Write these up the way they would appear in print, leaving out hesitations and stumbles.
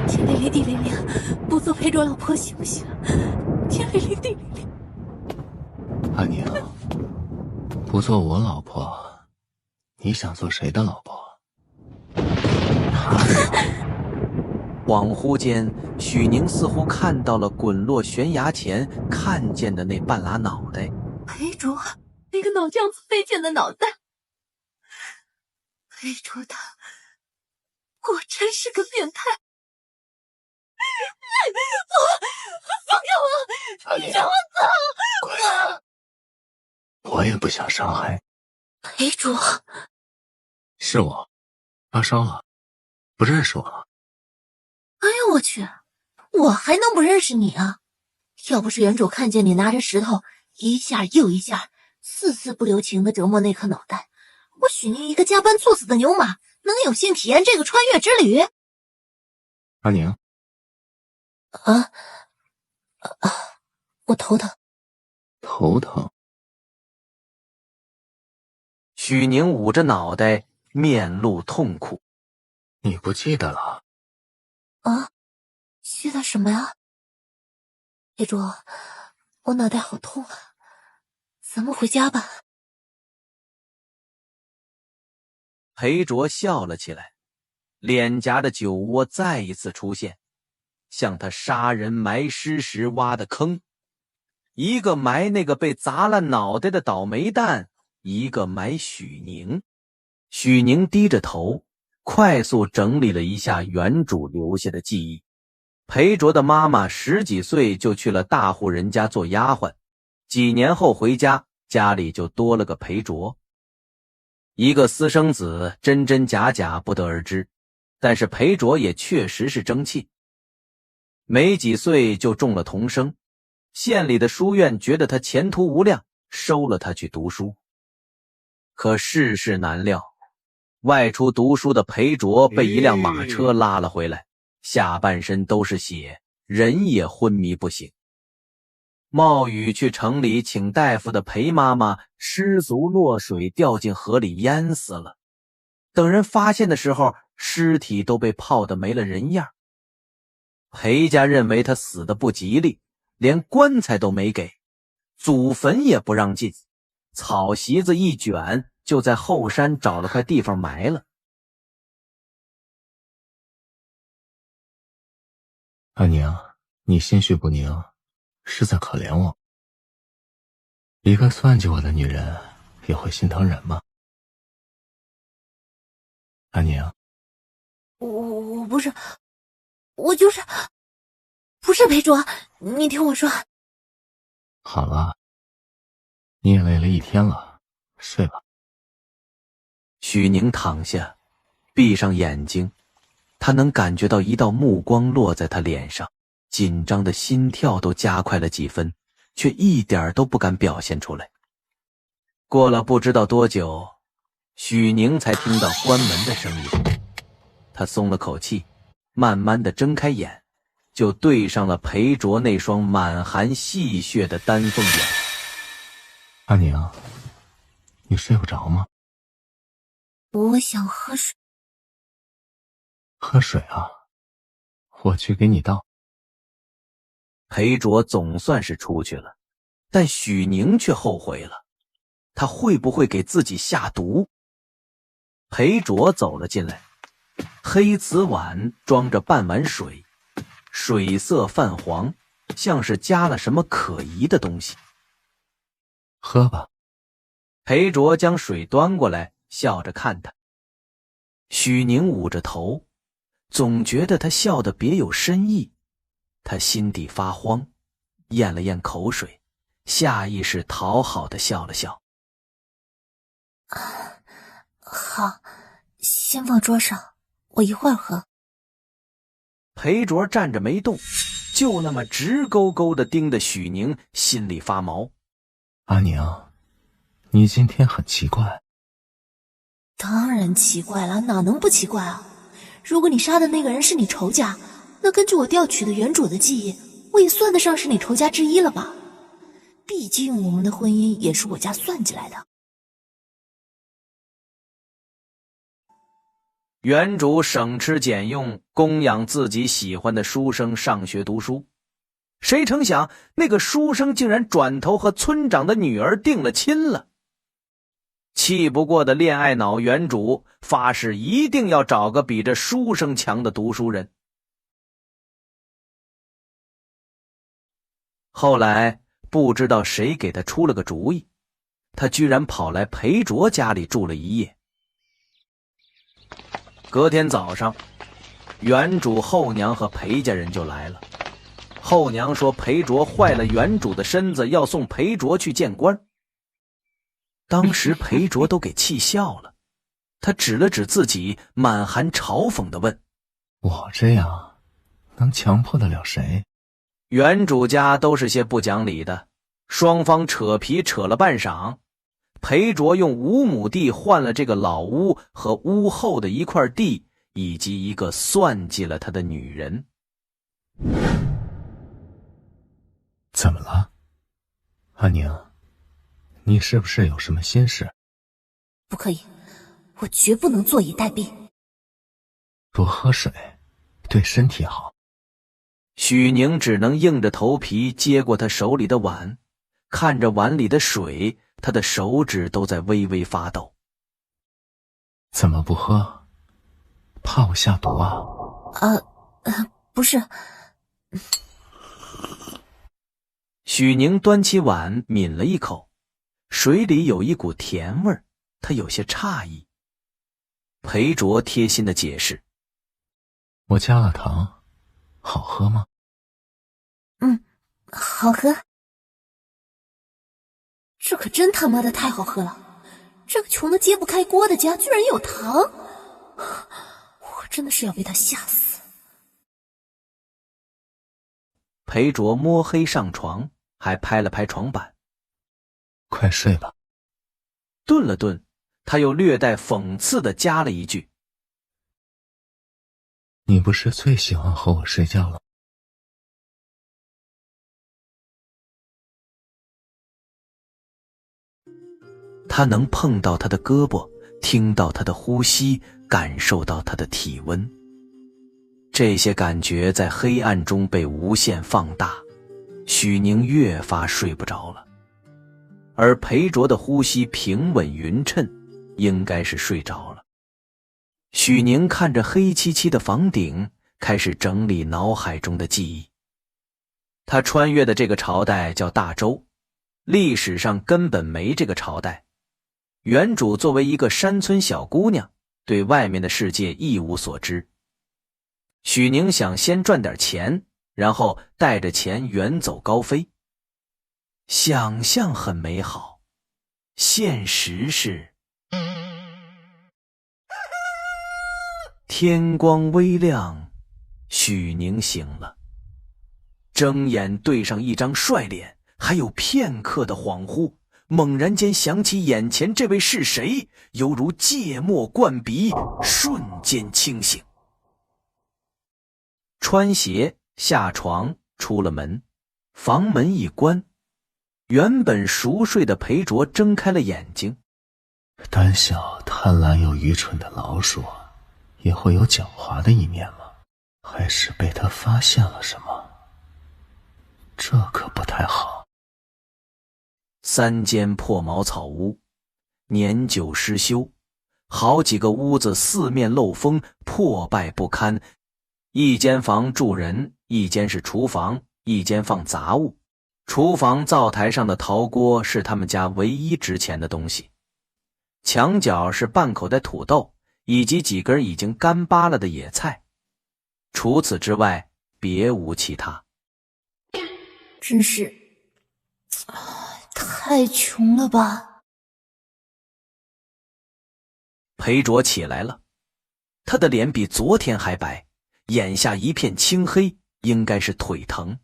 天灵灵地灵灵，不做陪着老婆行不行？天灵灵地灵灵。阿宁，不做我老婆，你想做谁的老婆？恍惚间，许宁似乎看到了滚落悬崖前看见的那半拉脑袋。裴卓，那个脑浆子飞溅的脑袋。裴卓他果真是个变态。放开我！你让我走！滚！我也不想伤害。裴卓，是我发烧了，不认识我了。哎呦我去，我还能不认识你啊？要不是原主看见你拿着石头一下又一下丝丝不留情地折磨那颗脑袋，我许宁一个加班猝死的牛马能有幸体验这个穿越之旅？阿宁，我头疼。头疼。许宁捂着脑袋，面露痛苦。你不记得了？啊，记得什么呀？裴卓，我脑袋好痛啊，咱们回家吧。裴卓笑了起来，脸颊的酒窝再一次出现，像他杀人埋尸时挖的坑，一个埋那个被砸烂脑袋的倒霉蛋，一个埋许宁。许宁低着头，快速整理了一下原主留下的记忆。裴卓的妈妈10几岁就去了大户人家做丫鬟，几年后回家，家里就多了个裴卓。一个私生子真真假假不得而知，但是裴卓也确实是争气。没几岁就中了童生，县里的书院觉得他前途无量，收了他去读书。可世事难料，外出读书的裴卓被一辆马车拉了回来，下半身都是血，人也昏迷不醒。冒雨去城里请大夫的裴妈妈失足落水，掉进河里淹死了。等人发现的时候，尸体都被泡得没了人样。裴家认为他死得不吉利，连棺材都没给，祖坟也不让进，草席子一卷，就在后山找了块地方埋了。阿宁，你心绪不宁，是在可怜我。一个算计我的女人也会心疼人吗？阿宁，我不是，我就是不是裴卓，你听我说。好了，你也累了一天了，睡吧。许宁躺下，闭上眼睛，他能感觉到一道目光落在他脸上，紧张的心跳都加快了几分，却一点都不敢表现出来。过了不知道多久，许宁才听到关门的声音，他松了口气，慢慢地睁开眼，就对上了裴卓那双满含戏谑的丹凤眼。阿宁，你睡不着吗？我想喝水。喝水啊，我去给你倒。裴卓总算是出去了，但许宁却后悔了，他会不会给自己下毒？裴卓走了进来，黑瓷碗装着半碗水，水色泛黄，像是加了什么可疑的东西。喝吧。裴卓将水端过来，笑着看他。许宁捂着头，总觉得他笑得别有深意，他心底发慌，咽了咽口水，下意识讨好地笑了笑。好，先放桌上，我一会儿喝。裴卓站着没动，就那么直勾勾地盯着许宁，心里发毛。阿宁，你今天很奇怪。当然奇怪了，哪能不奇怪啊？如果你杀的那个人是你仇家，那根据我调取的原主的记忆，我也算得上是你仇家之一了吧？毕竟我们的婚姻也是我家算计来的。原主省吃俭用供养自己喜欢的书生上学读书，谁成想那个书生竟然转头和村长的女儿定了亲了。气不过的恋爱脑原主发誓一定要找个比这书生强的读书人。后来不知道谁给他出了个主意，他居然跑来裴卓家里住了一夜。隔天早上，原主后娘和裴家人就来了。后娘说裴卓坏了原主的身子，要送裴卓去见官。当时裴卓都给气笑了，他指了指自己，满含嘲讽地问：我这样能强迫得了谁？原主家都是些不讲理的，双方扯皮扯了半晌，裴卓用5亩地换了这个老屋和屋后的一块地，以及一个算计了他的女人。怎么了？阿宁，你是不是有什么心事？不可以，我绝不能坐以待毙。多喝水，对身体好。许宁只能硬着头皮接过他手里的碗，看着碗里的水，他的手指都在微微发抖。怎么不喝？怕我下毒啊？不是。许宁端起碗抿了一口，水里有一股甜味儿，他有些诧异。裴卓贴心的解释：我加了糖，好喝吗？好喝。这可真他妈的太好喝了，这个穷的揭不开锅的家居然有糖，我真的是要被他吓死。裴卓摸黑上床，还拍了拍床板。快睡吧。顿了顿，他又略带讽刺地加了一句：你不是最喜欢和我睡觉了？他能碰到他的胳膊，听到他的呼吸，感受到他的体温。这些感觉在黑暗中被无限放大，许宁越发睡不着了。而裴卓的呼吸平稳匀称，应该是睡着了。许宁看着黑漆漆的房顶，开始整理脑海中的记忆。他穿越的这个朝代叫大周，历史上根本没这个朝代。原主作为一个山村小姑娘，对外面的世界一无所知。许宁想先赚点钱，然后带着钱远走高飞。想象很美好，现实是……天光微亮，许宁醒了，睁眼对上一张帅脸，还有片刻的恍惚，猛然间想起眼前这位是谁，犹如芥末灌鼻，瞬间清醒。穿鞋下床，出了门，房门一关，原本熟睡的裴卓睁开了眼睛。胆小贪婪又愚蠢的老鼠也会有狡猾的一面吗？还是被他发现了什么？这可不太好。3间破茅草屋，年久失修，好几个屋子四面漏风，破败不堪。一间房住人，一间是厨房，一间放杂物。厨房灶台上的陶锅是他们家唯一值钱的东西，墙角是半口袋土豆以及几根已经干巴了的野菜，除此之外别无其他。真是太穷了吧。裴卓起来了，他的脸比昨天还白，眼下一片青黑，应该是腿疼。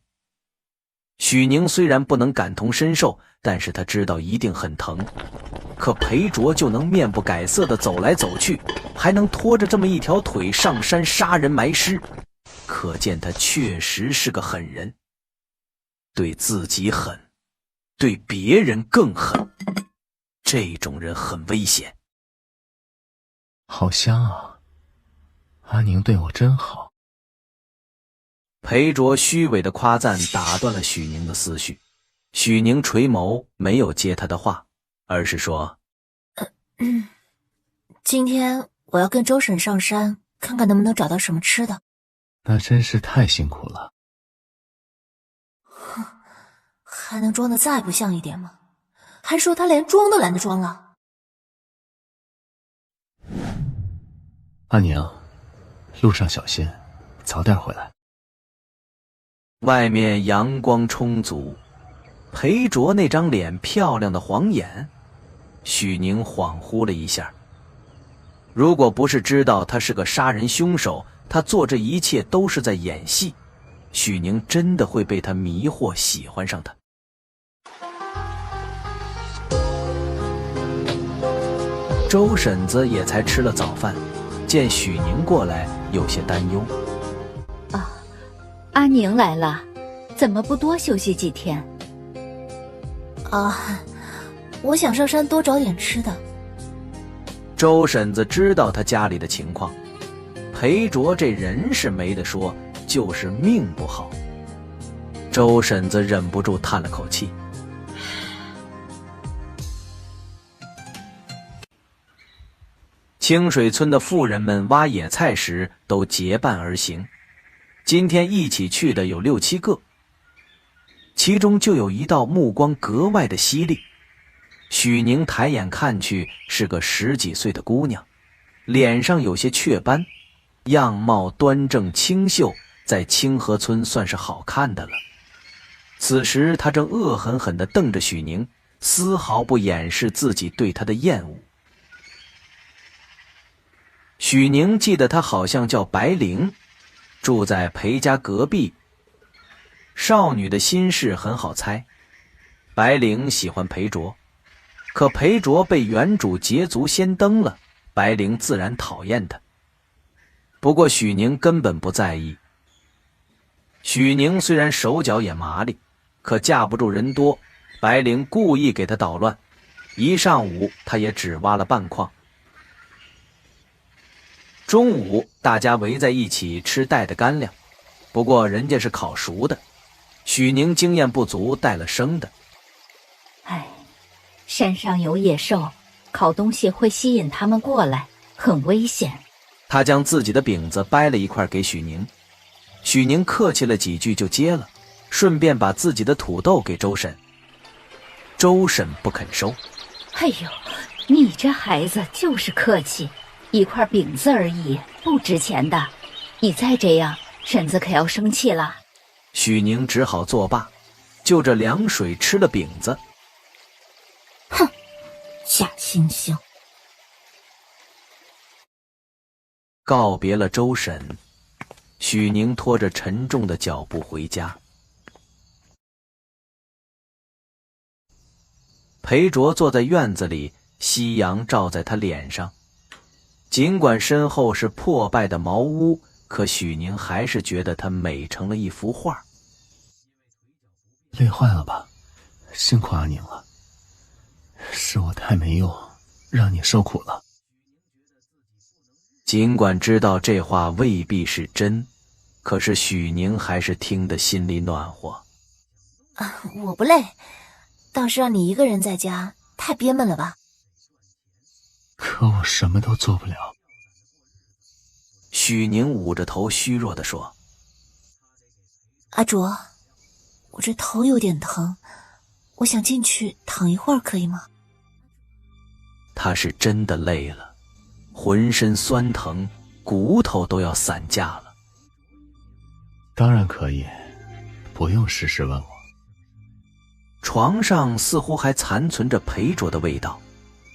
许宁虽然不能感同身受，但是他知道一定很疼。可裴卓就能面不改色地走来走去，还能拖着这么一条腿上山杀人埋尸，可见他确实是个狠人。对自己狠，对别人更狠，这种人很危险。好香啊，阿宁对我真好。裴卓虚伪的夸赞打断了许宁的思绪。许宁垂眸，没有接他的话，而是说：今天我要跟周婶上山，看看能不能找到什么吃的。那真是太辛苦了。还能装得再不像一点吗？还说他连装都懒得装了。阿宁，路上小心，早点回来。外面阳光充足，裴卓那张脸漂亮的晃眼，许宁恍惚了一下。如果不是知道他是个杀人凶手，他做这一切都是在演戏，许宁真的会被他迷惑，喜欢上他。周婶子也才吃了早饭，见许宁过来，有些担忧。阿宁来了，怎么不多休息几天？我想上山多找点吃的。周婶子知道他家里的情况，裴卓这人是没得说，就是命不好。周婶子忍不住叹了口气。清水村的妇人们挖野菜时都结伴而行，今天一起去的有6、7个，其中就有一道目光格外的犀利。许宁抬眼看去，是个10几岁的姑娘，脸上有些雀斑，样貌端正清秀，在清河村算是好看的了。此时她正恶狠狠地瞪着许宁，丝毫不掩饰自己对她的厌恶。许宁记得她好像叫白灵，住在裴家隔壁。少女的心事很好猜，白灵喜欢裴卓，可裴卓被原主捷足先登了，白灵自然讨厌他。不过许宁根本不在意。许宁虽然手脚也麻利，可架不住人多，白灵故意给他捣乱，一上午他也只挖了半筐。中午大家围在一起吃带的干粮，不过人家是烤熟的，许宁经验不足，带了生的。山上有野兽，烤东西会吸引他们过来，很危险。他将自己的饼子掰了一块给许宁，许宁客气了几句就接了，顺便把自己的土豆给周婶。周婶不肯收。哎呦，你这孩子就是客气，一块饼子而已，不值钱的。你再这样，婶子可要生气了。许宁只好作罢，就着凉水吃了饼子。哼，假惺惺。告别了周婶，许宁拖着沉重的脚步回家。裴卓坐在院子里，夕阳照在他脸上。尽管身后是破败的茅屋，可许宁还是觉得他美成了一幅画。累坏了吧？辛苦阿宁了，是我太没用，让你受苦了。尽管知道这话未必是真，可是许宁还是听得心里暖和。我不累，倒是让你一个人在家，太憋闷了吧？可我什么都做不了。许宁捂着头虚弱地说：阿卓，我这头有点疼，我想进去躺一会儿，可以吗？他是真的累了，浑身酸疼，骨头都要散架了。当然可以，不用时时问我。床上似乎还残存着裴卓的味道，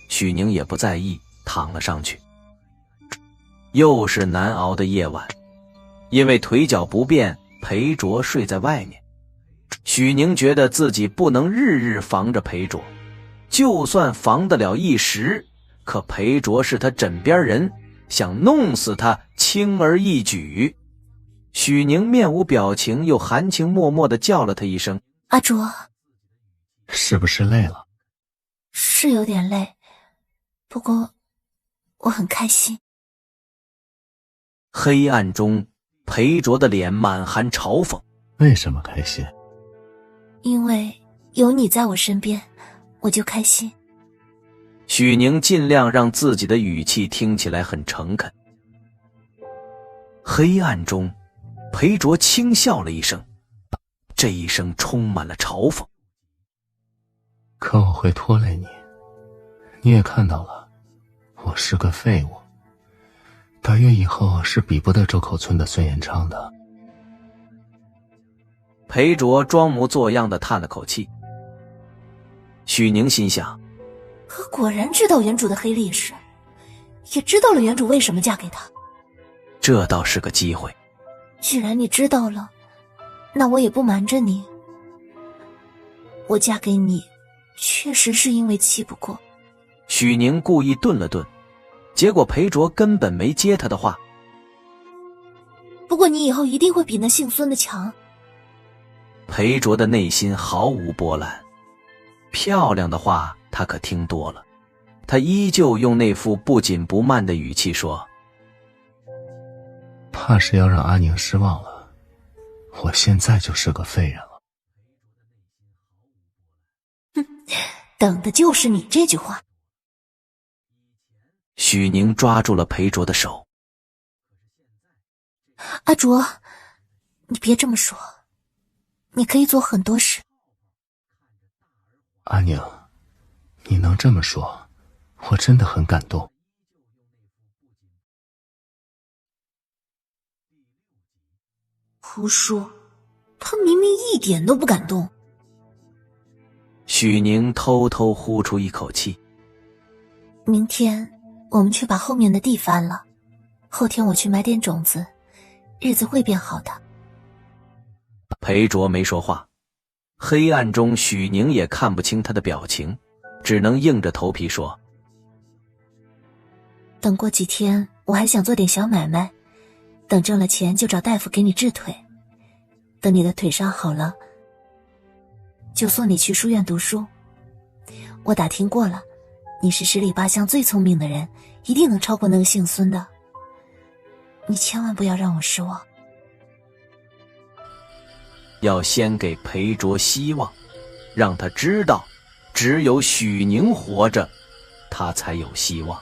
许宁也不在意，躺了上去。又是难熬的夜晚，因为腿脚不便，裴卓睡在外面。许宁觉得自己不能日日防着裴卓，就算防得了一时，可裴卓是他枕边人，想弄死他轻而易举。许宁面无表情，又含情脉脉地叫了他一声：阿卓。是不是累了？是有点累，不过我很开心。黑暗中，裴卓的脸满含嘲讽。为什么开心？因为有你在我身边，我就开心。许宁尽量让自己的语气听起来很诚恳。黑暗中，裴卓轻笑了一声，这一声充满了嘲讽。可我会拖累你，你也看到了，我是个废物。大约以后是比不得周口村的孙延昌的。裴卓装模作样地叹了口气。许宁心想，可果然知道原主的黑历史，也知道了原主为什么嫁给他。这倒是个机会。既然你知道了，那我也不瞒着你，我嫁给你确实是因为气不过。许宁故意顿了顿，结果裴卓根本没接他的话。不过你以后一定会比那姓孙的强。裴卓的内心毫无波澜，漂亮的话他可听多了，他依旧用那副不紧不慢的语气说，怕是要让阿宁失望了，我现在就是个废人了。哼，等的就是你这句话。许宁抓住了裴卓的手。阿卓，你别这么说，你可以做很多事。阿宁，你能这么说，我真的很感动。胡说，他明明一点都不感动。许宁偷偷呼出一口气。明天我们去把后面的地翻了，后天我去买点种子，日子会变好的。裴卓没说话，黑暗中许宁也看不清他的表情，只能硬着头皮说，等过几天我还想做点小买卖，等挣了钱就找大夫给你治腿，等你的腿伤好了就送你去书院读书。我打听过了，你是十里八乡最聪明的人，一定能超过那个姓孙的，你千万不要让我失望。要先给裴卓希望，让他知道只有许宁活着，他才有希望。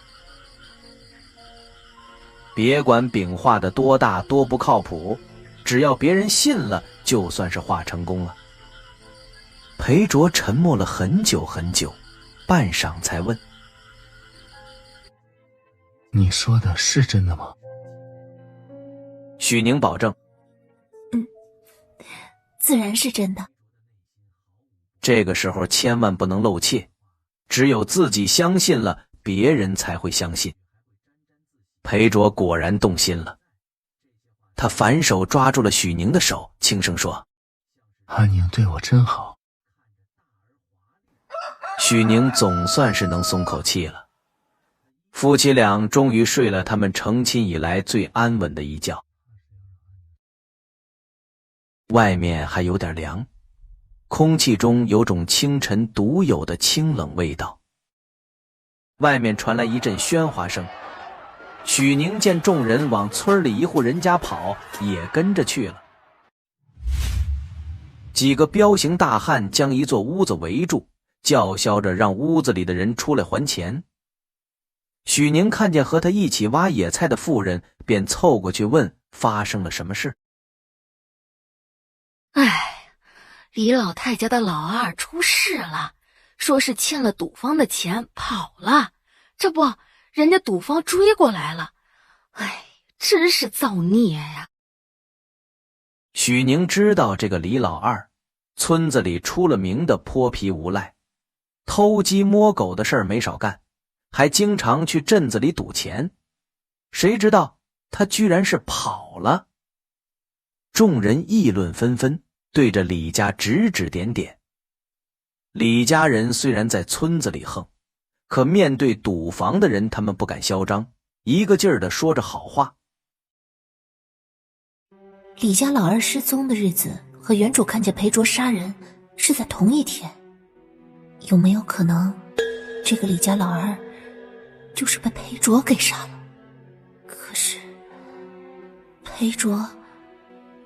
别管饼画的多大多不靠谱，只要别人信了，就算是画成功了。裴卓沉默了很久很久，半晌才问，你说的是真的吗？许宁保证，自然是真的。这个时候千万不能露怯，只有自己相信了，别人才会相信。裴卓果然动心了，他反手抓住了许宁的手，轻声说，阿宁对我真好。许宁总算是能松口气了，夫妻俩终于睡了他们成亲以来最安稳的一觉。外面还有点凉，空气中有种清晨独有的清冷味道。外面传来一阵喧哗声，许宁见众人往村里一户人家跑，也跟着去了。几个彪形大汉将一座屋子围住，叫嚣着让屋子里的人出来还钱。许宁看见和他一起挖野菜的妇人，便凑过去问发生了什么事。哎，李老太家的老二出事了，说是欠了赌方的钱跑了，这不人家赌方追过来了，哎，真是造孽呀。许宁知道这个李老二，村子里出了名的泼皮无赖，偷鸡摸狗的事儿没少干，还经常去镇子里赌钱。谁知道他居然是跑了。众人议论纷纷，对着李家指指点点。李家人虽然在村子里横，可面对赌房的人，他们不敢嚣张，一个劲儿地说着好话。李家老二失踪的日子和原主看见裴卓杀人是在同一天，有没有可能这个李家老二就是被裴卓给杀了？可是裴卓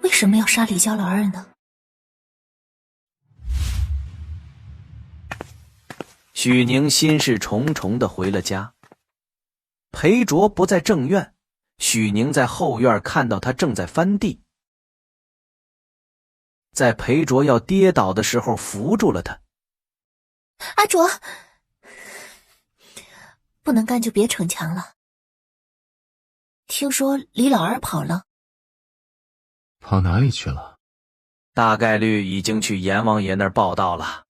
为什么要杀李家老二呢？许宁心事重重地回了家。裴卓不在正院，许宁在后院看到他正在翻地，在裴卓要跌倒的时候扶住了他。阿卓，不能干就别逞强了。听说李老二跑了。跑哪里去了？大概率已经去阎王爷那儿报道了。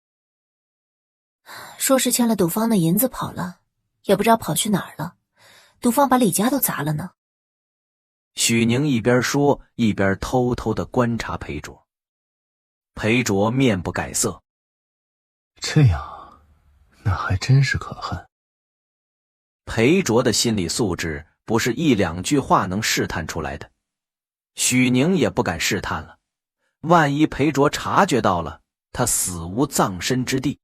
说是欠了赌坊的银子跑了，也不知道跑去哪儿了。赌坊把李家都砸了呢。许宁一边说一边偷偷地观察裴卓。裴卓面不改色。这样，那还真是可恨。裴卓的心理素质不是一两句话能试探出来的，许宁也不敢试探了。万一裴卓察觉到了，他死无葬身之地。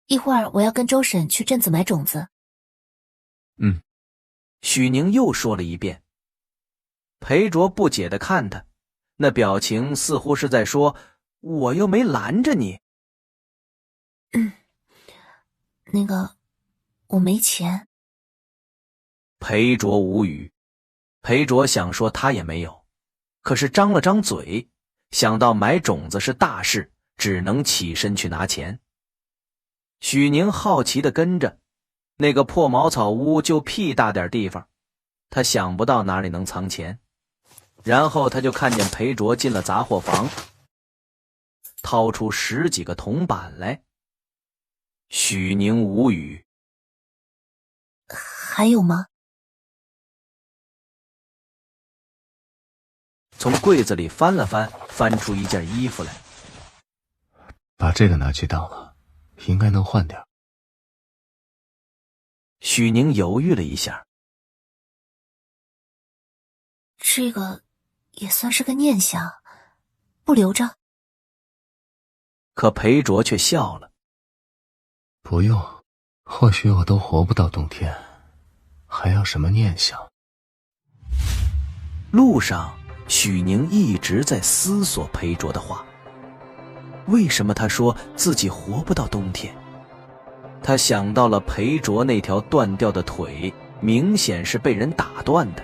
一会儿我要跟周婶去镇子买种子。许宁又说了一遍。裴卓不解地看他，那表情似乎是在说，我又没拦着你。那个，我没钱。裴卓无语。裴卓想说他也没有，可是张了张嘴，想到买种子是大事，只能起身去拿钱。许宁好奇地跟着，那个破茅草屋就屁大点地方，他想不到哪里能藏钱。然后他就看见裴卓进了杂货房，掏出10几个铜板来。许宁无语。还有吗？从柜子里翻了翻，翻出一件衣服来。把这个拿去当了，应该能换点。许宁犹豫了一下。这个也算是个念想，不留着。可裴卓却笑了。不用，或许我都活不到冬天，还要什么念想？路上，许宁一直在思索裴卓的话。为什么他说自己活不到冬天？他想到了裴卓那条断掉的腿，明显是被人打断的。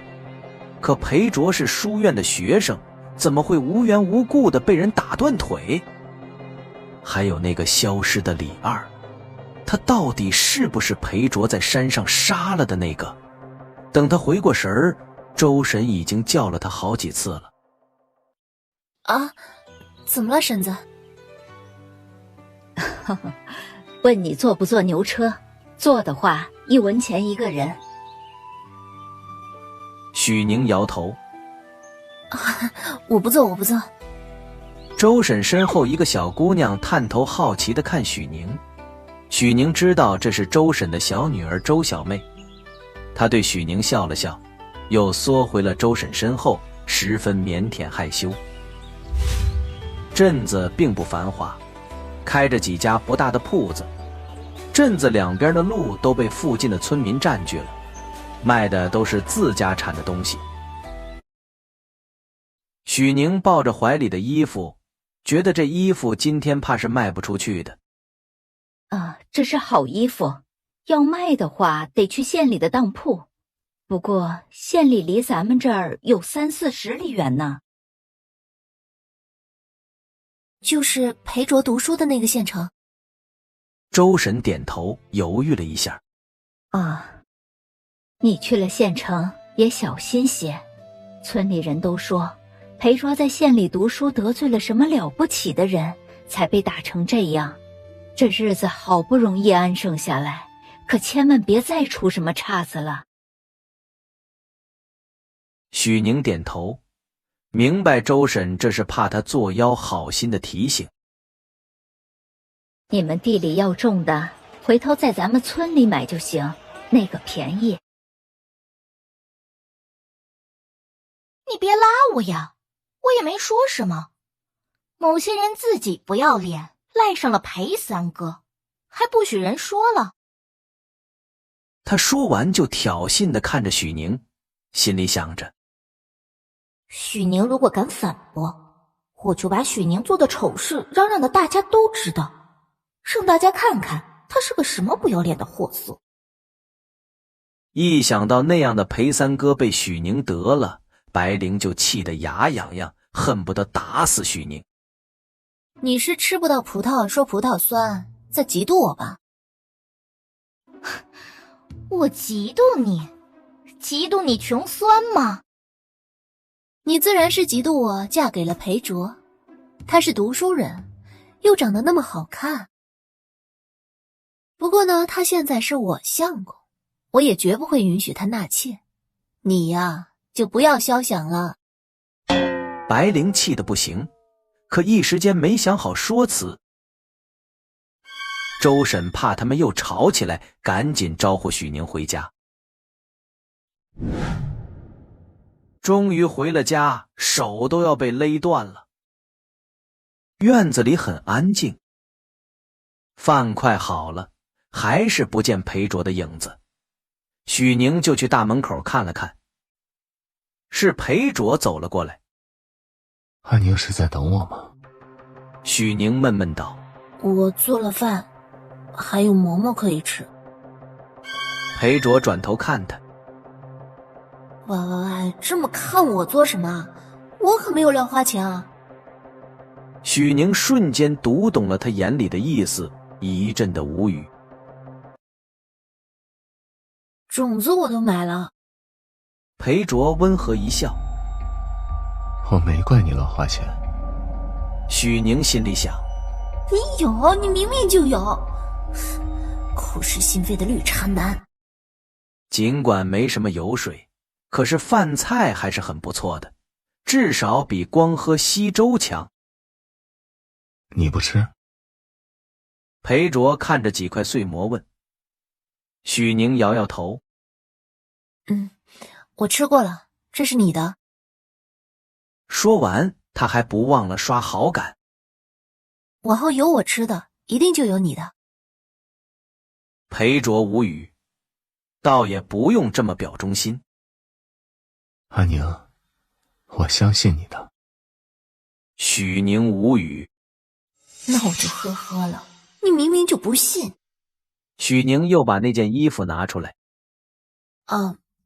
可裴卓是书院的学生，怎么会无缘无故的被人打断腿？还有那个消失的李二，他到底是不是裴卓在山上杀了的那个？等他回过神儿，周婶已经叫了他好几次了。啊，怎么了，婶子？问你坐不坐牛车？坐的话，1文钱一个人。许宁摇头。我不坐，我不坐。周婶身后一个小姑娘探头好奇地看许宁。许宁知道这是周婶的小女儿周小妹，她对许宁笑了笑，又缩回了周婶身后，十分腼腆害羞。镇子并不繁华，开着几家不大的铺子，镇子两边的路都被附近的村民占据了，卖的都是自家产的东西。许宁抱着怀里的衣服，觉得这衣服今天怕是卖不出去的。这是好衣服，要卖的话得去县里的当铺，不过县里离咱们这儿有30-40里远呢。就是裴卓读书的那个县城。周婶点头，犹豫了一下。你去了县城也小心些，村里人都说裴卓在县里读书得罪了什么了不起的人，才被打成这样。这日子好不容易安生下来，可千万别再出什么岔子了。许宁点头，明白周婶这是怕他作妖好心的提醒。你们地里要种的，回头在咱们村里买就行，那个便宜。你别拉我呀，我也没说什么。某些人自己不要脸，赖上了裴三哥，还不许人说了。他说完就挑衅地看着许宁，心里想着，许宁如果敢反驳，我就把许宁做的丑事嚷嚷的大家都知道，让大家看看他是个什么不要脸的货色。一想到那样的裴三哥被许宁得了，白灵就气得牙痒痒，恨不得打死许宁。你是吃不到葡萄说葡萄酸，在嫉妒我吧？我嫉妒你？嫉妒你穷酸吗？你自然是嫉妒我嫁给了裴卓，他是读书人，又长得那么好看。不过呢，他现在是我相公，我也绝不会允许他纳妾。你呀，就不要肖想了。白灵气得不行，可一时间没想好说辞。周婶怕他们又吵起来，赶紧招呼许宁回家。终于回了家，手都要被勒断了。院子里很安静，饭快好了，还是不见裴卓的影子。许宁就去大门口看了看，是裴卓走了过来。阿宁是在等我吗？许宁闷闷道：我做了饭，还有馍馍可以吃。裴卓转头看他，喂，这么看我做什么？我可没有乱花钱啊。许宁瞬间读懂了他眼里的意思，一阵的无语。种子我都买了。裴卓温和一笑，我没怪你乱花钱。许宁心里想，你有，你明明就有，口是心非的绿茶男。尽管没什么油水，可是饭菜还是很不错的，至少比光喝稀粥强。你不吃？裴卓看着几块碎馍问。许宁摇摇头，我吃过了，这是你的。说完他还不忘了刷好感。往后有我吃的，一定就有你的。裴卓无语，倒也不用这么表忠心。阿宁，我相信你的。许宁无语，那我就呵呵了，你明明就不信。许宁又把那件衣服拿出来。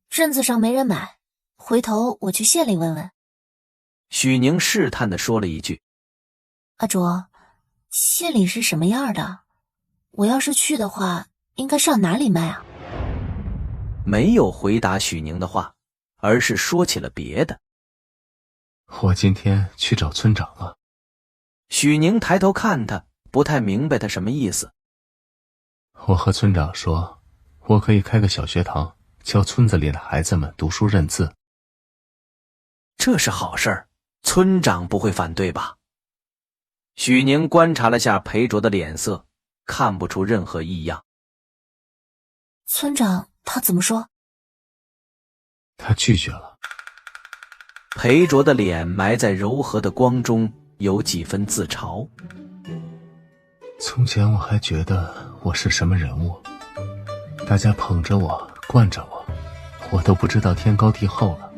镇子上没人买，回头我去县里问问。许宁试探地说了一句：阿卓，县里是什么样的？我要是去的话，应该上哪里卖啊？没有回答许宁的话，而是说起了别的。我今天去找村长了。许宁抬头看他，不太明白他什么意思。我和村长说，我可以开个小学堂，教村子里的孩子们读书认字。这是好事儿，村长不会反对吧？许宁观察了下裴卓的脸色，看不出任何异样。村长他怎么说？他拒绝了。裴卓的脸埋在柔和的光中，有几分自嘲。从前我还觉得我是什么人物，大家捧着我，惯着我，我都不知道天高地厚了。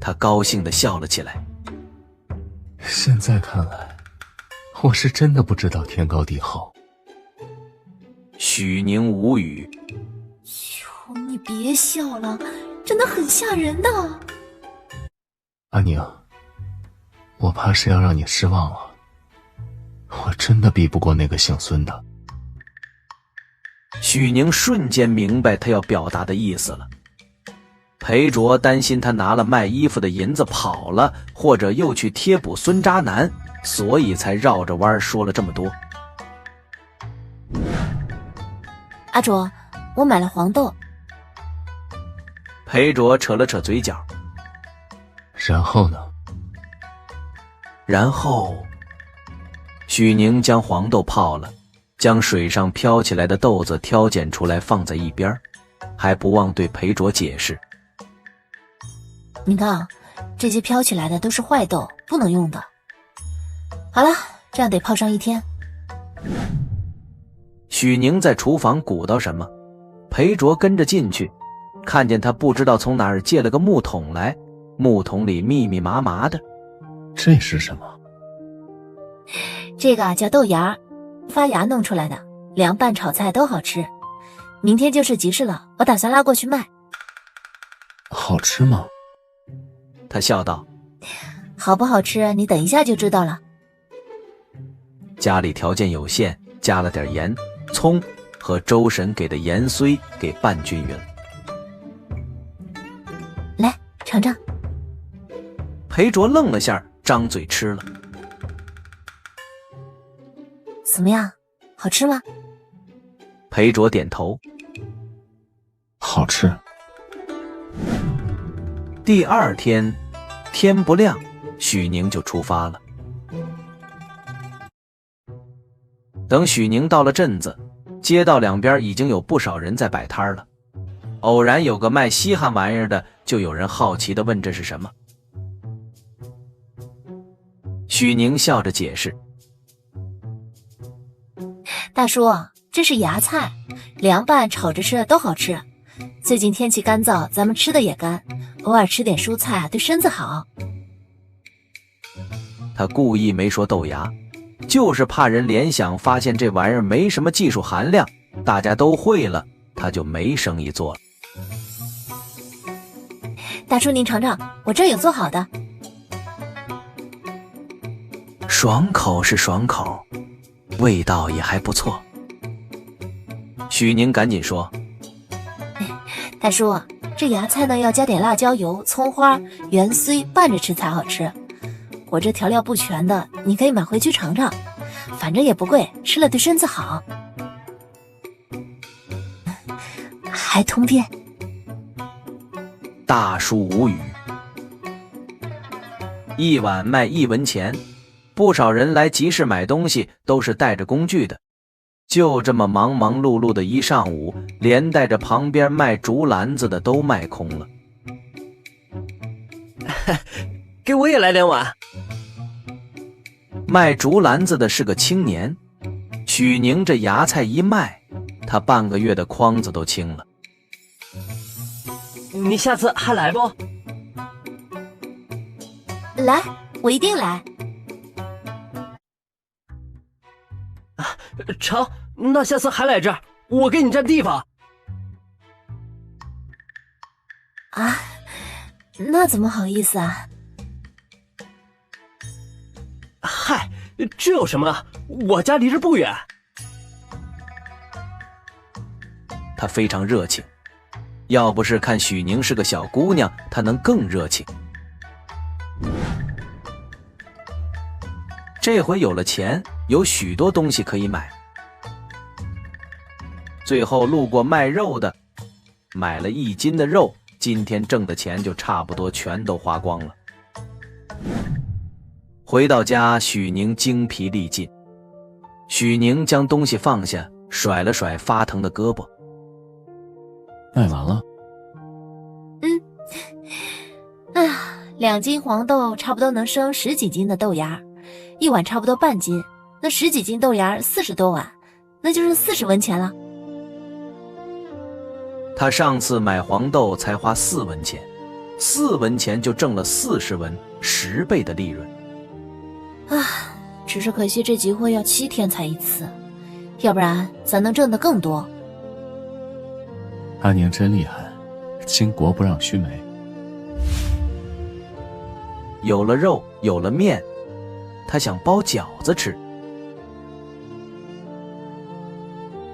他高兴地笑了起来。现在看来，我是真的不知道天高地厚。许宁无语。求你别笑了，真的很吓人的。阿宁，我怕是要让你失望了。我真的比不过那个姓孙的。许宁瞬间明白他要表达的意思了。裴卓担心他拿了卖衣服的银子跑了，或者又去贴补孙渣男，所以才绕着弯说了这么多。阿卓，我买了黄豆。裴卓扯了扯嘴角。然后呢？然后许宁将黄豆泡了，将水上飘起来的豆子挑拣出来放在一边，还不忘对裴卓解释。你看啊，这些飘起来的都是坏豆，不能用的。好了，这样得泡上1天。许宁在厨房鼓捣什么，裴卓跟着进去，看见他不知道从哪儿借了个木桶来，木桶里密密麻麻的。这是什么？这个叫豆芽，发芽弄出来的，凉拌炒菜都好吃。明天就是集市了，我打算拉过去卖。好吃吗？他笑道。好不好吃，你等一下就知道了。家里条件有限，加了点盐、葱和周婶给的盐绥给拌均匀了。来，尝尝。裴卓愣了下，张嘴吃了。怎么样？好吃吗？裴卓点头。好吃。第二天天不亮，许宁就出发了。等许宁到了镇子，街道两边已经有不少人在摆摊了。偶然有个卖稀罕玩意儿的，就有人好奇地问这是什么。许宁笑着解释：大叔，这是芽菜，凉拌炒着吃都好吃。最近天气干燥，咱们吃的也干，偶尔吃点蔬菜对身子好。他故意没说豆芽，就是怕人联想发现这玩意儿没什么技术含量，大家都会了，他就没生意做了。大叔您尝尝，我这儿有做好的。爽口是爽口，味道也还不错。许宁赶紧说：大叔，这芽菜呢要加点辣椒油、葱花、芫荽拌着吃才好吃。我这调料不全的，你可以买回去尝尝，反正也不贵，吃了对身子好，还通便。大叔无语。一碗卖1文钱，不少人来集市买东西都是带着工具的。就这么忙忙碌碌的一上午，连带着旁边卖竹篮子的都卖空了。给我也来2碗。卖竹篮子的是个青年，许宁这芽菜一卖，他半个月的筐子都清了。你下次还来不？来，我一定来。成，那下次还来这儿，我给你占地方。啊，那怎么好意思啊？嗨，这有什么？我家离这不远。他非常热情，要不是看许宁是个小姑娘，他能更热情。这回有了钱，有许多东西可以买。最后路过卖肉的，买了1斤的肉，今天挣的钱就差不多全都花光了。回到家，许宁精疲力尽。许宁将东西放下，甩了甩发疼的胳膊。卖完了。2斤黄豆差不多能生10几斤的豆芽，1碗差不多半斤，那10几斤豆芽40多碗，那就是40文钱了。他上次买黄豆才花4文钱，4文钱就挣了40文，10倍的利润。只是可惜这集会要7天才一次，要不然咱能挣得更多。阿宁真厉害，巾帼不让须眉。有了肉，有了面，他想包饺子吃。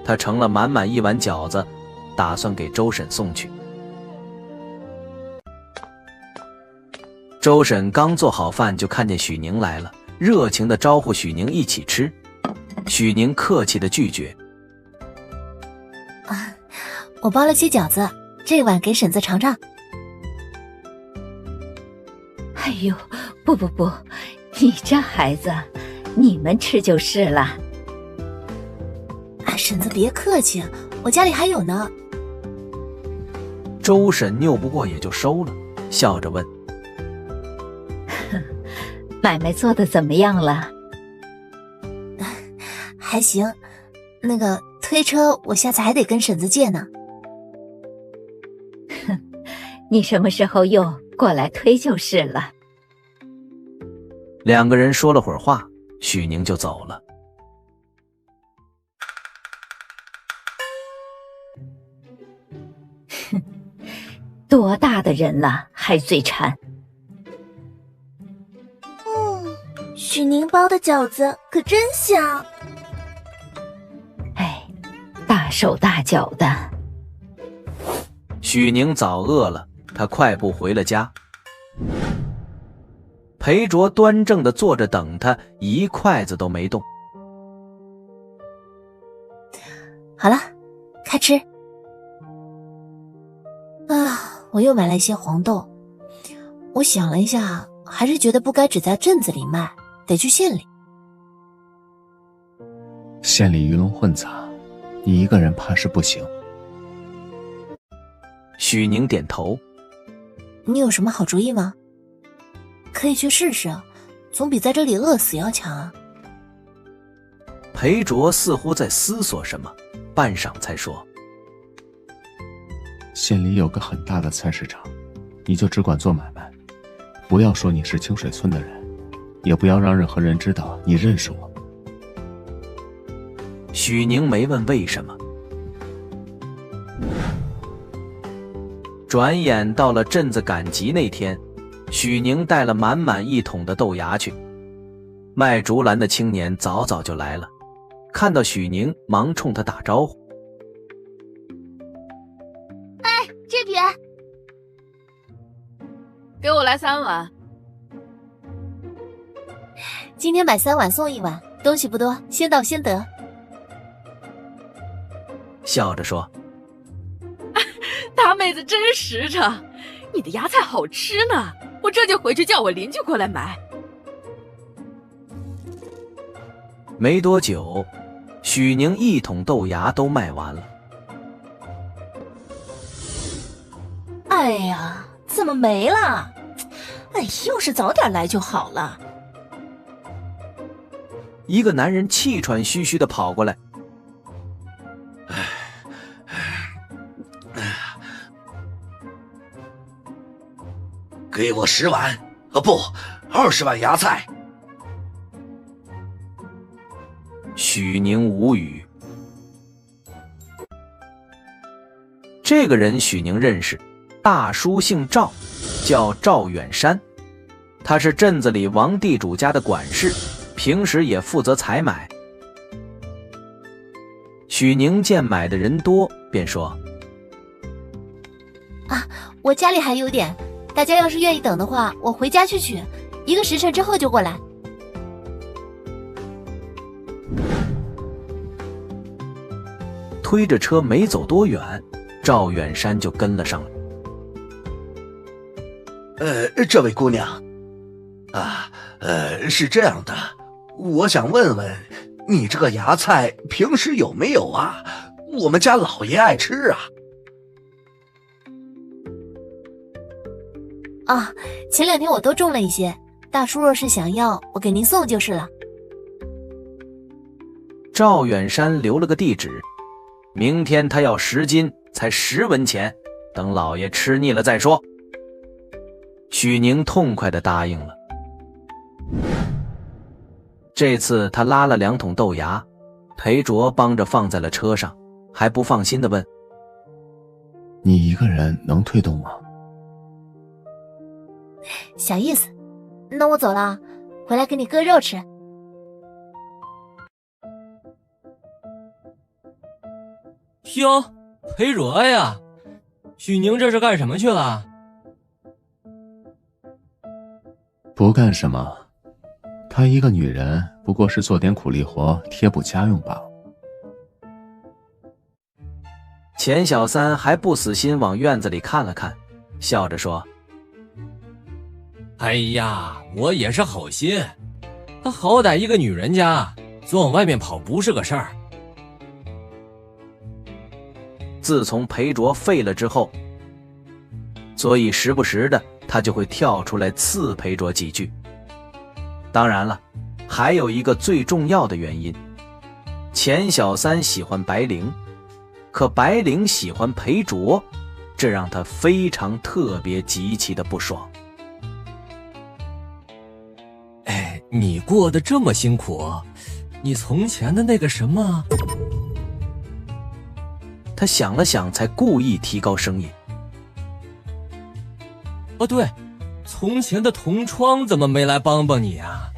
他盛了满满1碗饺子，打算给周婶送去。周婶刚做好饭，就看见许宁来了，热情地招呼许宁一起吃。许宁客气地拒绝：我包了些饺子，这碗给婶子尝尝。哎呦，不，你这孩子，你们吃就是了。婶子别客气，我家里还有呢。周婶拗不过也就收了，笑着问：买卖做得怎么样了？还行，那个推车我下次还得跟婶子借呢。你什么时候又过来推就是了。两个人说了会儿话，许宁就走了。多大的人了，还嘴馋？许宁包的饺子可真香。哎，大手大脚的。许宁早饿了，他快步回了家。裴卓端正地坐着等他，一筷子都没动。好了，开吃。我又买了一些黄豆。我想了一下，还是觉得不该只在镇子里卖，得去县里。县里鱼龙混杂，你一个人怕是不行。许宁点头。你有什么好主意吗？可以去试试，总比在这里饿死要强啊。裴卓似乎在思索什么，半晌才说：县里有个很大的菜市场，你就只管做买卖，不要说你是清水村的人，也不要让任何人知道你认识我。许宁没问为什么。转眼到了镇子赶集那天，许宁带了满满一桶的豆芽去。卖竹篮的青年早早就来了，看到许宁忙冲他打招呼：这边给我来3碗。今天买3碗送1碗，东西不多，先到先得。笑着说：大妹子真实诚，你的芽菜好吃呢，我这就回去叫我邻居过来买。没多久，许宁一桶豆芽都卖完了。哎呀，怎么没了？哎，要是早点来就好了。一个男人气喘吁吁地跑过来：给我10碗，不，20碗芽菜。许宁无语。这个人许宁认识，大叔姓赵，叫赵远山，他是镇子里王地主家的管事，平时也负责采买。许宁见买的人多，便说：我家里还有点，大家要是愿意等的话，我回家去取，1个时辰之后就过来。推着车没走多远，赵远山就跟了上来。这位姑娘，是这样的，我想问问，你这个芽菜平时有没有啊？我们家老爷爱吃啊。前2天我都种了一些，大叔若是想要，我给您送就是了。赵远山留了个地址，明天他要10斤，才10文钱，等老爷吃腻了再说。许宁痛快地答应了。这次他拉了2桶豆芽，裴卓帮着放在了车上，还不放心地问：你一个人能推动吗？小意思，那我走了，回来给你割肉吃。哟，裴卓呀，许宁这是干什么去了？不干什么，她一个女人不过是做点苦力活，贴补家用罢了。钱小三还不死心往院子里看了看，笑着说：哎呀，我也是好心，她好歹一个女人家，总往外面跑不是个事儿。自从裴卓废了之后，所以时不时的他就会跳出来刺裴卓几句。当然了，还有一个最重要的原因，钱小三喜欢白灵，可白灵喜欢裴卓，这让他非常特别极其的不爽。哎，你过得这么辛苦，你从前的那个什么……他想了想，才故意提高声音。哦，对，从前的同窗怎么没来帮帮你啊？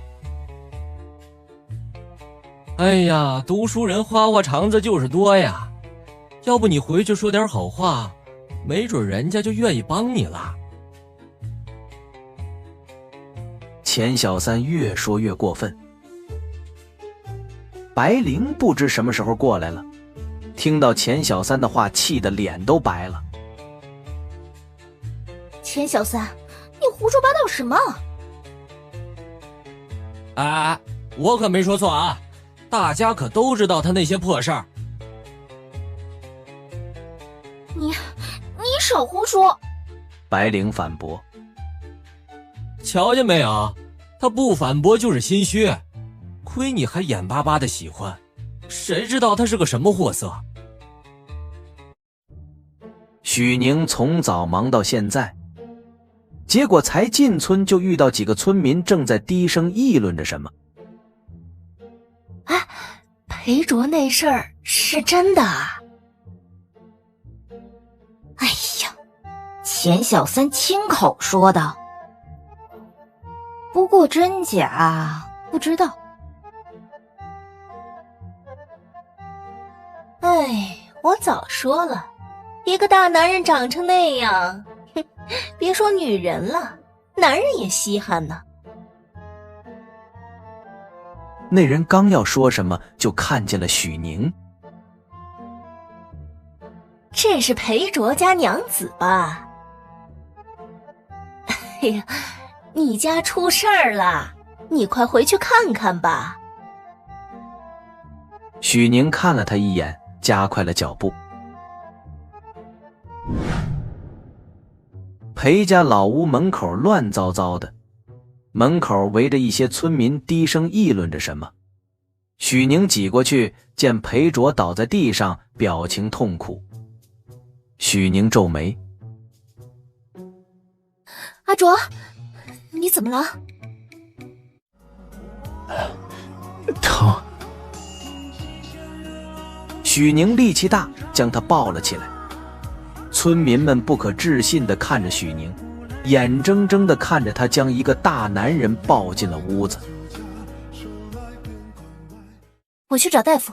哎呀，读书人花花肠子就是多呀，要不你回去说点好话，没准人家就愿意帮你了。钱小三越说越过分。白灵不知什么时候过来了，听到钱小三的话，气得脸都白了。钱小三，你胡说八道什么？哎，我可没说错啊，大家可都知道他那些破事儿。你少胡说！白灵反驳。瞧见没有，他不反驳就是心虚，亏你还眼巴巴的喜欢，谁知道他是个什么货色。许宁从早忙到现在，结果才进村就遇到几个村民正在低声议论着什么。哎，裴卓那事儿是真的啊？哎呀，钱小三亲口说的，不过真假不知道。哎，我早说了，一个大男人长成那样，哼，别说女人了，男人也稀罕呢。那人刚要说什么，就看见了许宁。这是裴卓家娘子吧？哎呀，你家出事儿了，你快回去看看吧。许宁看了他一眼，加快了脚步。裴家老屋门口乱糟糟的，门口围着一些村民低声议论着什么。许宁挤过去，见裴卓倒在地上，表情痛苦。许宁皱眉：阿卓，你怎么了？疼。许宁力气大，将他抱了起来。村民们不可置信地看着许宁，眼睁睁地看着他将一个大男人抱进了屋子。我去找大夫。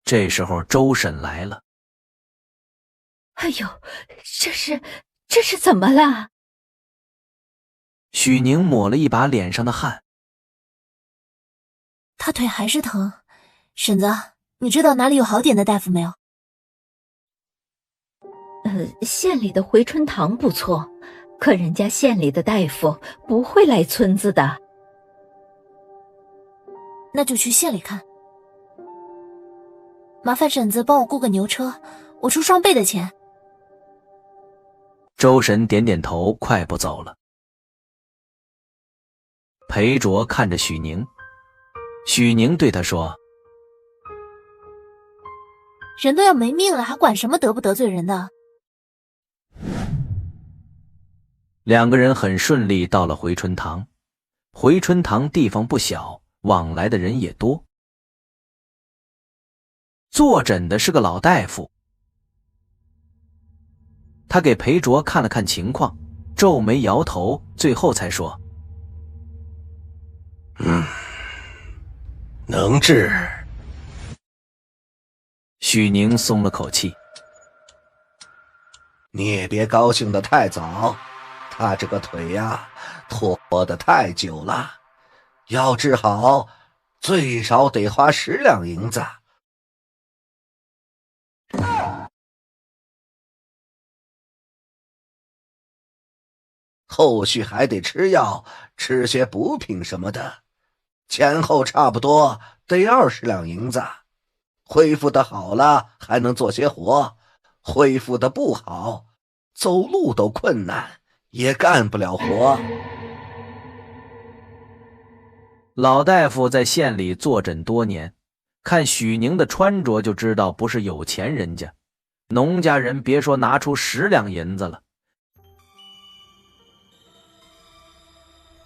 这时候周婶来了。哎呦，这是怎么了？许宁抹了一把脸上的汗。他腿还是疼，婶子，你知道哪里有好点的大夫没有？县里的回春堂不错，可人家县里的大夫不会来村子的。那就去县里看。麻烦婶子帮我雇个牛车，我出双倍的钱。周婶点点头，快步走了。裴卓看着许宁，许宁对他说：人都要没命了，还管什么得不得罪人的？两个人很顺利到了回春堂。回春堂地方不小，往来的人也多。坐诊的是个老大夫，他给裴卓看了看情况，皱眉摇头，最后才说：能治。许宁松了口气。你也别高兴得太早，他这个腿呀，拖得太久了，要治好最少得花10两银子。后续还得吃药，吃些补品什么的，前后差不多得20两银子。恢复的好了还能做些活，恢复的不好，走路都困难，也干不了活。老大夫在县里坐诊多年，看许宁的穿着就知道不是有钱人家，农家人别说拿出10两银子了。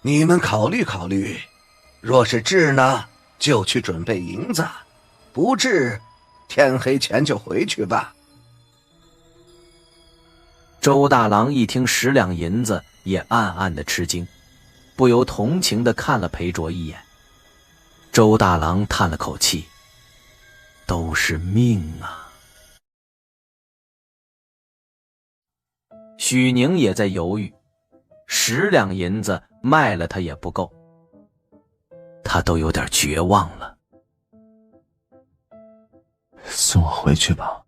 你们考虑考虑，若是治呢，就去准备银子；不治，天黑前就回去吧。周大郎一听10两银子，也暗暗的吃惊，不由同情的看了裴卓一眼。周大郎叹了口气，都是命啊。许宁也在犹豫，10两银子卖了他也不够，他都有点绝望了。送我回去吧。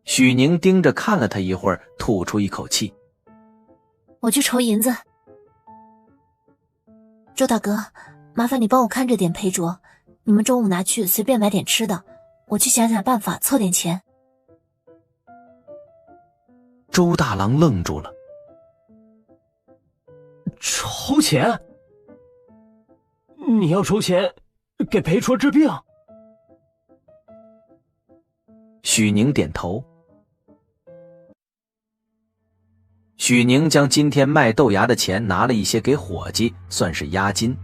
许宁盯着看了他一会儿，吐出一口气。我去筹银子。周大哥，麻烦你帮我看着点裴卓，你们中午拿去随便买点吃的，我去想想办法凑点钱。周大郎愣住了。筹钱？你要筹钱给裴卓治病？许宁点头。许宁将今天卖豆芽的钱拿了一些给伙计，算是押金。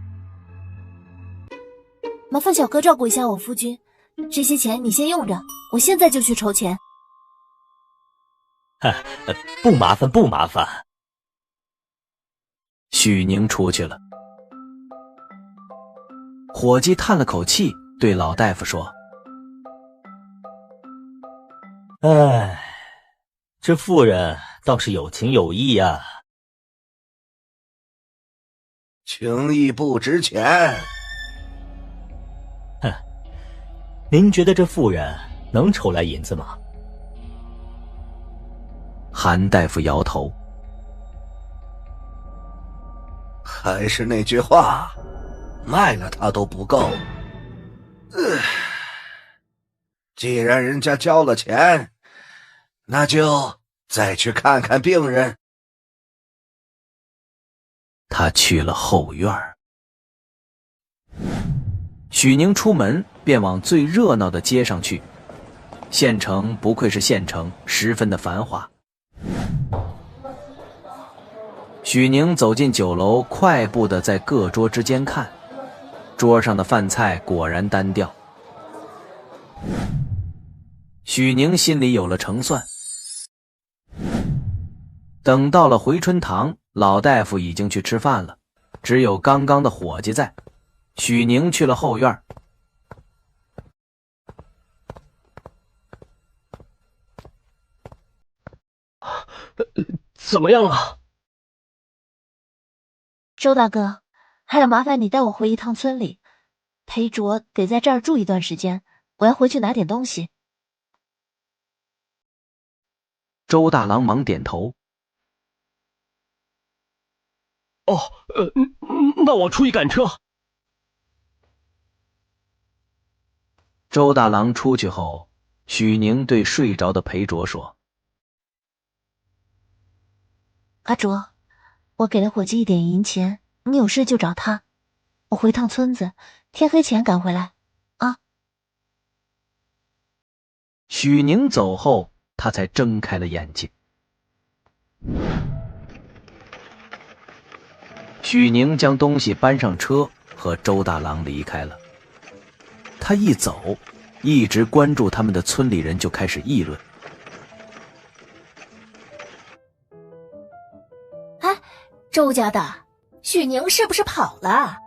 麻烦小哥照顾一下我夫君，这些钱你先用着，我现在就去筹钱。不麻烦不麻烦。许宁出去了。伙计叹了口气，对老大夫说：哎，这妇人倒是有情有义呀。情义不值钱。哼，您觉得这妇人能筹来银子吗？韩大夫摇头。还是那句话，卖了他都不够。既然人家交了钱，那就再去看看病人。他去了后院。许宁出门便往最热闹的街上去。县城不愧是县城，十分的繁华。许宁走进酒楼，快步地在各桌之间看，桌上的饭菜果然单调。许宁心里有了成算。等到了回春堂，老大夫已经去吃饭了，只有刚刚的伙计在。许宁去了后院。怎么样了？周大哥，还要麻烦你带我回一趟村里，裴卓得在这儿住一段时间，我要回去拿点东西。周大郎忙点头。哦，那我出去赶车。周大郎出去后，许宁对睡着的裴卓说：阿卓，我给了伙计一点银钱，你有事就找他，我回趟村子，天黑前赶回来啊。许宁走后，他才睁开了眼睛。许宁将东西搬上车，和周大郎离开了。他一走，一直关注他们的村里人就开始议论：哎，周家的许宁是不是跑了？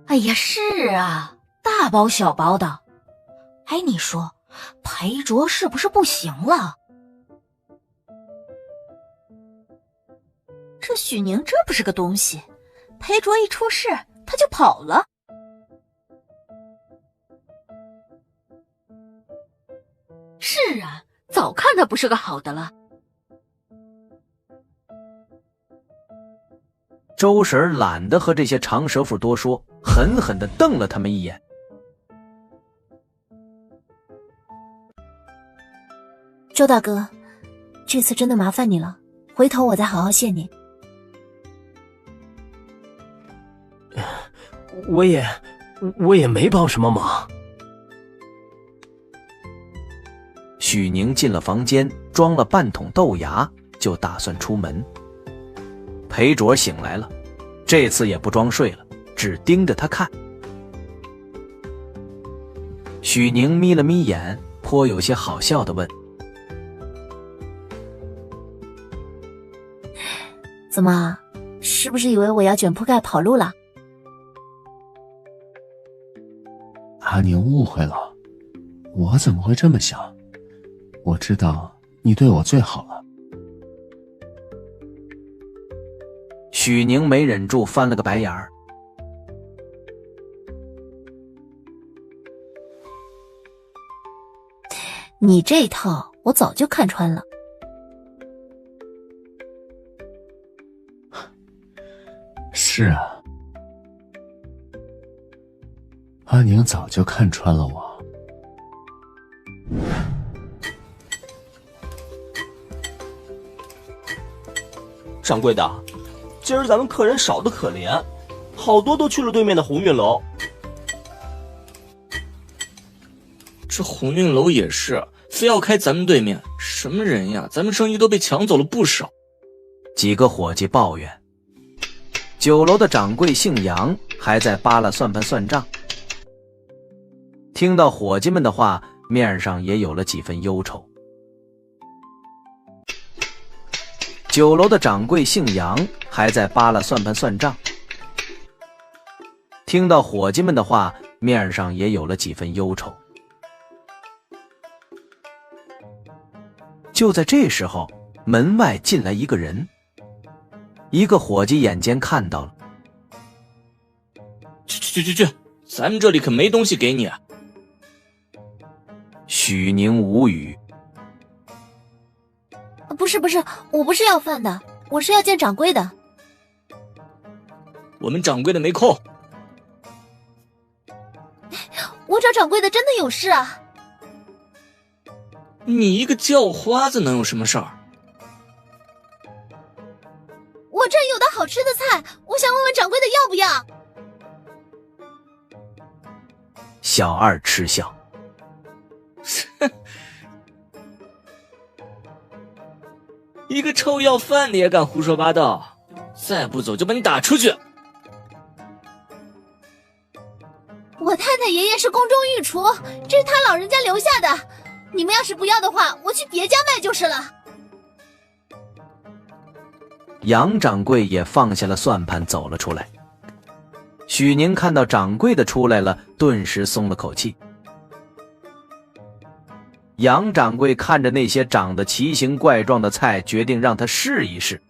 哎呀，是啊，大包小包的。哎，你说裴卓是不是不行了？这许宁真不是个东西，裴卓一出事他就跑了。是啊，早看他不是个好的了。周婶懒得和这些长舌妇多说，狠狠地瞪了他们一眼。周大哥，这次真的麻烦你了，回头我再好好谢你。我也没帮什么忙。许宁进了房间，装了半桶豆芽，就打算出门。裴卓醒来了，这次也不装睡了，只盯着他看。许宁眯了眯眼，颇有些好笑地问：怎么，是不是以为我要卷铺盖跑路了？阿宁误会了，我怎么会这么想？我知道你对我最好了。许宁没忍住翻了个白眼儿。你这一套我早就看穿了。是啊，阿宁早就看穿了我。掌柜的，今儿咱们客人少得可怜，好多都去了对面的鸿运楼。这鸿运楼也是，非要开咱们对面，什么人呀？咱们生意都被抢走了不少。几个伙计抱怨。酒楼的掌柜姓杨，还在扒拉算盘算账。听到伙计们的话，面上也有了几分忧愁。酒楼的掌柜姓杨，还在扒拉算盘算账。听到伙计们的话，面上也有了几分忧愁。就在这时候，门外进来一个人。一个伙计眼尖看到了，去，咱们这里可没东西给你啊！许宁无语。不是，我不是要饭的，我是要见掌柜的。我们掌柜的没空。我找掌柜的真的有事啊！你一个叫花子能有什么事儿？我这有道好吃的菜，我想问问掌柜的要不要。小二嗤笑。一个臭要饭的也敢胡说八道，再不走就把你打出去。我太太爷爷是宫中御厨，这是他老人家留下的，你们要是不要的话，我去别家卖就是了。杨掌柜也放下了算盘走了出来。许宁看到掌柜的出来了，顿时松了口气。杨掌柜看着那些长得奇形怪状的菜，决定让他试一试。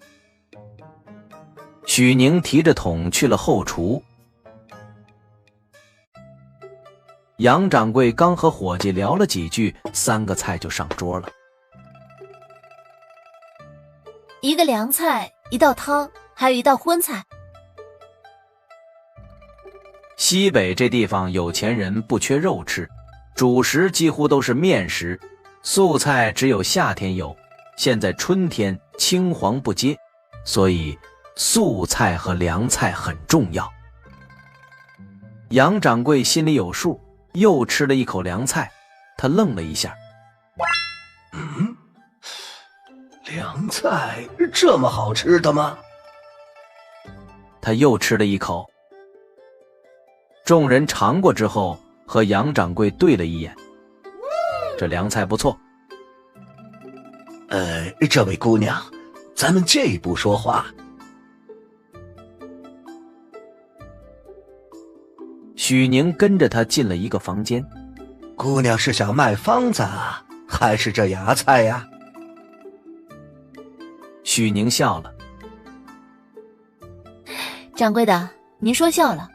许宁提着桶去了后厨。杨掌柜刚和伙计聊了几句，3个菜就上桌了。一个凉菜，一道汤，还有一道荤菜。西北这地方有钱人不缺肉吃，主食几乎都是面食，素菜只有夏天有，现在春天青黄不接，所以素菜和凉菜很重要。杨掌柜心里有数，又吃了一口凉菜，他愣了一下。凉菜这么好吃的吗？他又吃了一口。众人尝过之后，和杨掌柜对了一眼。这凉菜不错。这位姑娘，咱们借一步说话。许宁跟着他进了一个房间。姑娘是想卖方子啊，还是这芽菜呀？许宁笑了。掌柜的，您说笑了。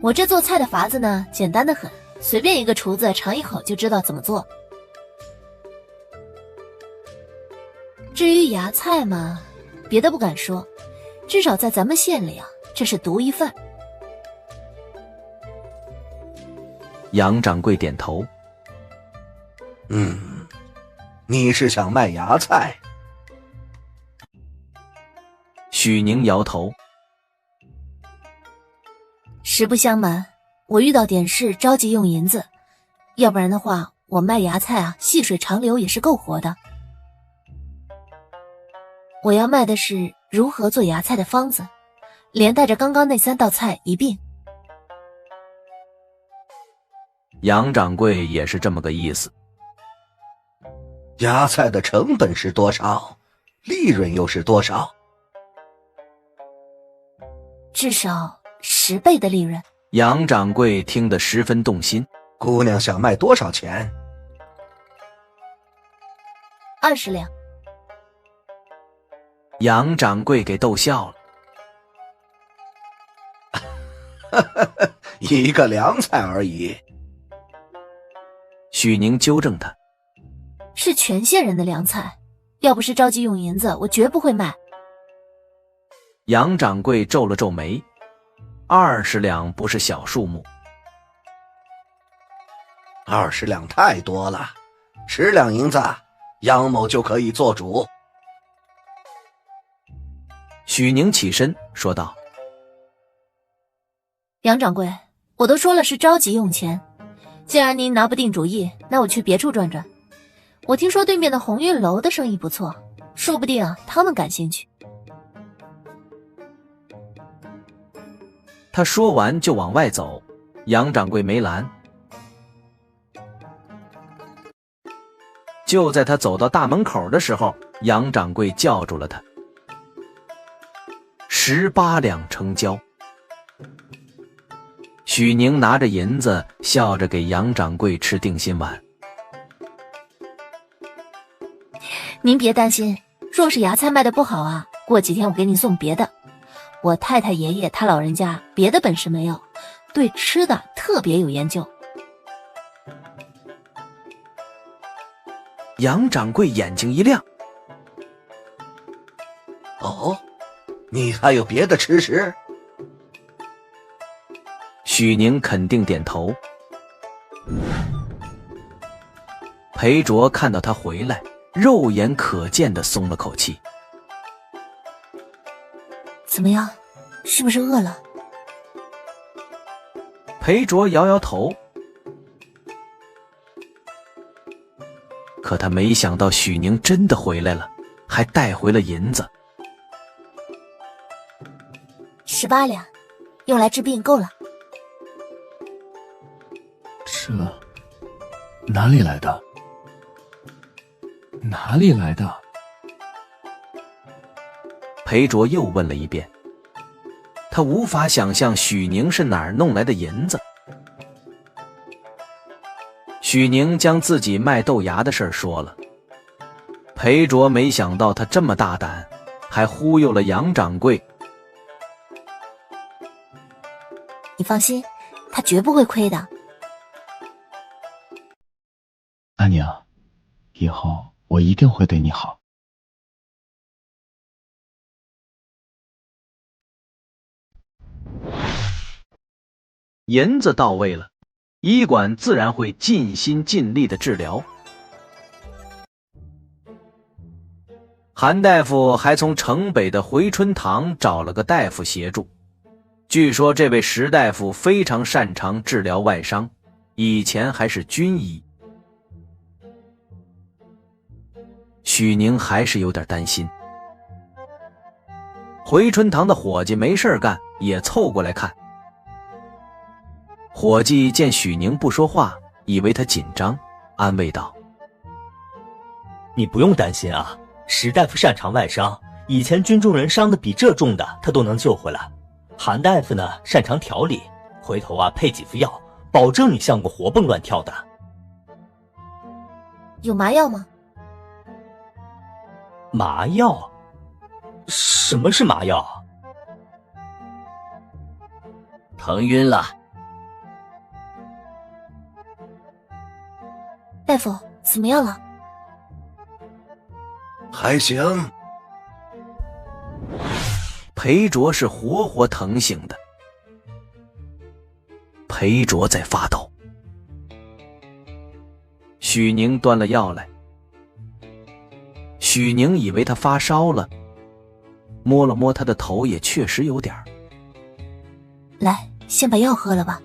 我这做菜的法子呢，简单的很，随便一个厨子尝一口就知道怎么做。至于芽菜嘛，别的不敢说，至少在咱们县里啊，这是独一份。杨掌柜点头。你是想卖芽菜？许宁摇头。实不相瞒，我遇到点事着急用银子，要不然的话我卖芽菜啊，细水长流也是够活的。我要卖的是如何做芽菜的方子，连带着刚刚那3道菜一并。杨掌柜也是这么个意思。芽菜的成本是多少？利润又是多少？至少10倍的利润。杨掌柜听得十分动心。姑娘想卖多少钱？20两。杨掌柜给逗笑了。一个凉菜而已。许宁纠正他，是全县人的凉菜，要不是着急用银子，我绝不会卖。杨掌柜皱了皱眉，20两不是小数目。20两太多了，10两银子，杨某就可以做主。许宁起身说道：杨掌柜，我都说了是着急用钱，既然您拿不定主意，那我去别处转转。我听说对面的鸿运楼的生意不错，说不定啊，他们感兴趣。他说完就往外走，杨掌柜没拦。就在他走到大门口的时候，杨掌柜叫住了他。18两成交。许宁拿着银子，笑着给杨掌柜吃定心丸。您别担心，若是芽菜卖的不好啊，过几天我给你送别的。我太太爷爷他老人家别的本事没有，对吃的特别有研究。杨掌柜眼睛一亮。哦，你还有别的吃食？许宁肯定点头。裴卓看到他回来，肉眼可见地松了口气。怎么样，是不是饿了？裴卓摇摇头。可他没想到许宁真的回来了，还带回了银子。18两，用来治病够了。这哪里来的？哪里来的？裴卓又问了一遍。他无法想象许宁是哪儿弄来的银子。许宁将自己卖豆芽的事说了。裴卓没想到他这么大胆，还忽悠了杨掌柜。你放心，他绝不会亏的。安娘，以后我一定会对你好。银子到位了，医馆自然会尽心尽力的治疗。韩大夫还从城北的回春堂找了个大夫协助。据说这位石大夫非常擅长治疗外伤，以前还是军医。许宁还是有点担心。回春堂的伙计没事干，也凑过来看。伙计见许宁不说话，以为他紧张，安慰道：你不用担心啊，石大夫擅长外伤，以前军中人伤的比这重的他都能救回来。韩大夫呢擅长调理，回头啊配几副药，保证你像个活蹦乱跳的。有麻药吗？麻药？什么是麻药？疼晕了。大夫，怎么样了？还行。裴卓是活活疼醒的。裴卓在发抖。许宁端了药来。许宁以为他发烧了，摸了摸他的头，也确实有点儿。来，先把药喝了吧。